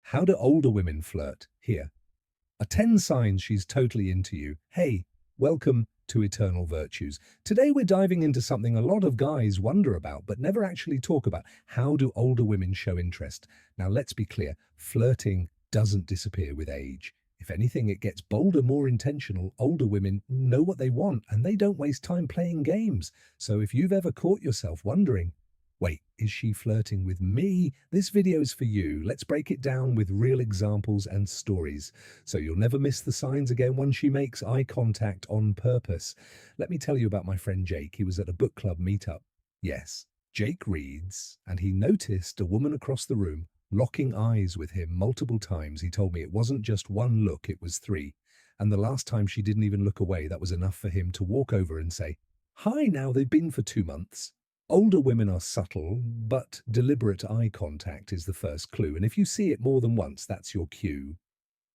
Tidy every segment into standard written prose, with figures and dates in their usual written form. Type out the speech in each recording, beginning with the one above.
How do older women flirt? Here are 10 signs she's totally into you. Hey, welcome to Eternal Virtues. Today we're diving into something a lot of guys wonder about but never actually talk about. How do older women show interest? Now let's be clear, flirting doesn't disappear with age. If anything, it gets bolder, more intentional. Older women know what they want and they don't waste time playing games. So if you've ever caught yourself wondering, wait, is she flirting with me? This video is for you. Let's break it down with real examples and stories, so you'll never miss the signs again once she makes eye contact on purpose. Let me tell you about my friend Jake. He was at a book club meetup. Yes, Jake reads, and he noticed a woman across the room locking eyes with him multiple times. He told me it wasn't just one look, it was three. And the last time she didn't even look away, that was enough for him to walk over and say, "Hi, now they've been for 2 months." Older women are subtle, but deliberate eye contact is the first clue, and if you see it more than once, that's your cue.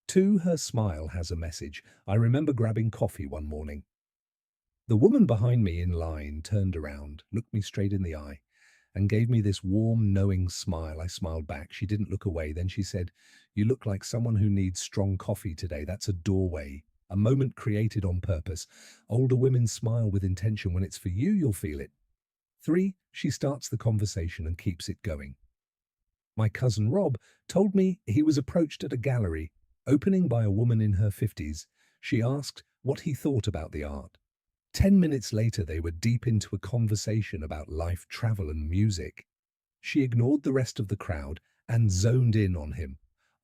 2, her smile has a message. I remember grabbing coffee one morning. The woman behind me in line turned around, looked me straight in the eye, and gave me this warm, knowing smile. I smiled back. She didn't look away. Then she said, "You look like someone who needs strong coffee today." That's a doorway, a moment created on purpose. Older women smile with intention. When it's for you, you'll feel it. 3, she starts the conversation and keeps it going. My cousin Rob told me he was approached at a gallery opening by a woman in her 50s. She asked what he thought about the art. 10 minutes later, they were deep into a conversation about life, travel, and music. She ignored the rest of the crowd and zoned in on him.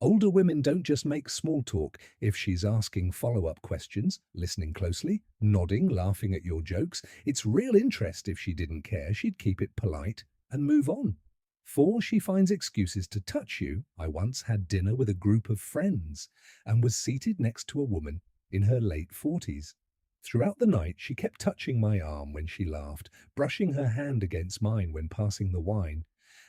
Older women don't just make small talk. If she's asking follow-up questions, listening closely, nodding, laughing at your jokes, it's real interest. If she didn't care, she'd keep it polite and move on. 4, she finds excuses to touch you. I once had dinner with a group of friends and was seated next to a woman in her late 40s. Throughout the night, she kept touching my arm when she laughed, brushing her hand against mine when passing the wine.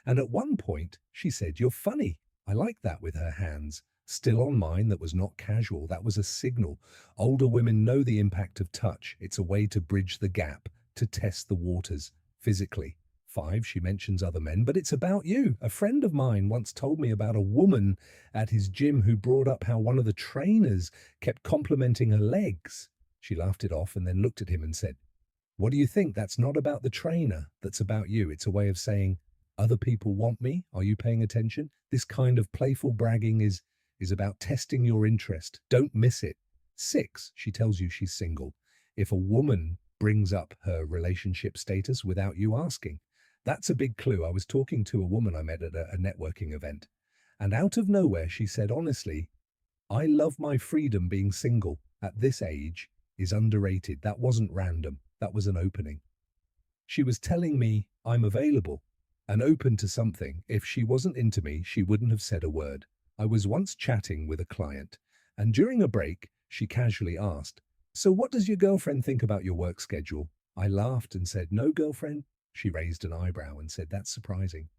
And at one point, she said, "You're funny." I liked that, with her hands still on mine. That was not casual. That was a signal. Older women know the impact of touch. It's a way to bridge the gap, to test the waters physically. 5, she mentions other men, but it's about you. A friend of mine once told me about a woman at his gym who brought up how one of the trainers kept complimenting her legs. She laughed it off and then looked at him and said, "What do you think? That's not about the trainer. That's about you." It's a way of saying, other people want me. Are you paying attention? This kind of playful bragging is about testing your interest. Don't miss it. 6, she tells you she's single. If a woman brings up her relationship status without you asking, that's a big clue. I was talking to a woman I met at a networking event, and out of nowhere she said, "Honestly, I love my freedom. Being single at this age is underrated." That wasn't random. That was an opening. She was telling me I'm available and open to something. If she wasn't into me, she wouldn't have said a word. I was once chatting with a client, and during a break, she casually asked, "So what does your girlfriend think about your work schedule?" I laughed and said, "No girlfriend." She raised an eyebrow and said, "That's surprising."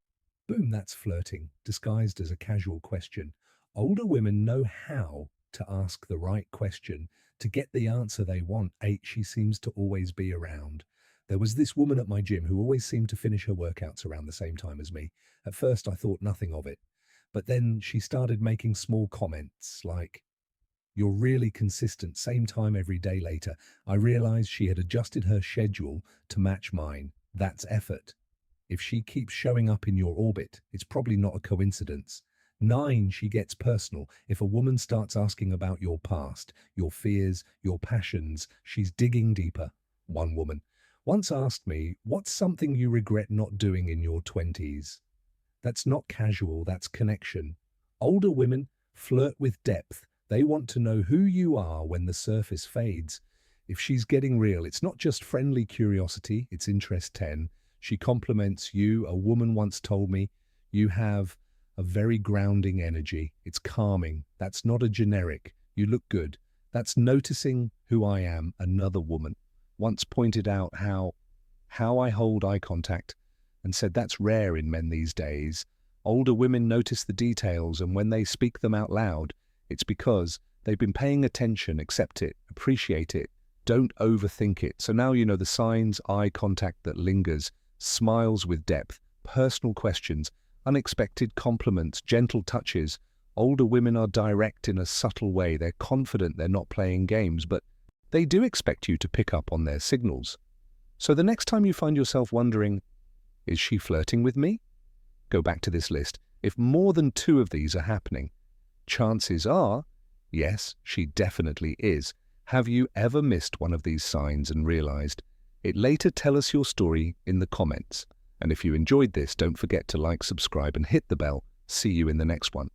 Boom, that's flirting, disguised as a casual question. Older women know how to ask the right question to get the answer they want. 8, she seems to always be around. There was this woman at my gym who always seemed to finish her workouts around the same time as me. At first, I thought nothing of it. But then she started making small comments like, "You're really consistent, same time every day." Later, I realized she had adjusted her schedule to match mine. That's effort. If she keeps showing up in your orbit, it's probably not a coincidence. 9, she gets personal. If a woman starts asking about your past, your fears, your passions, she's digging deeper. One woman once asked me, "What's something you regret not doing in your 20s?" That's not casual, that's connection. Older women flirt with depth. They want to know who you are when the surface fades. If she's getting real, it's not just friendly curiosity, it's interest. 10, she compliments you. A woman once told me, "You have a very grounding energy. It's calming." That's not a generic, "You look good." That's noticing who I am. Another woman once pointed out how I hold eye contact and said that's rare in men these days. Older women notice the details, and when they speak them out loud, it's because they've been paying attention. Accept it, appreciate it, don't overthink it. So now you know the signs: eye contact that lingers, smiles with depth, personal questions, unexpected compliments, gentle touches. Older women are direct in a subtle way. They're confident, they're not playing games, but they do expect you to pick up on their signals. So the next time you find yourself wondering, is she flirting with me? Go back to this list. If more than 2 of these are happening, chances are, yes, she definitely is. Have you ever missed one of these signs and realized it? Later, tell us your story in the comments. And if you enjoyed this, don't forget to like, subscribe, and hit the bell. See you in the next one.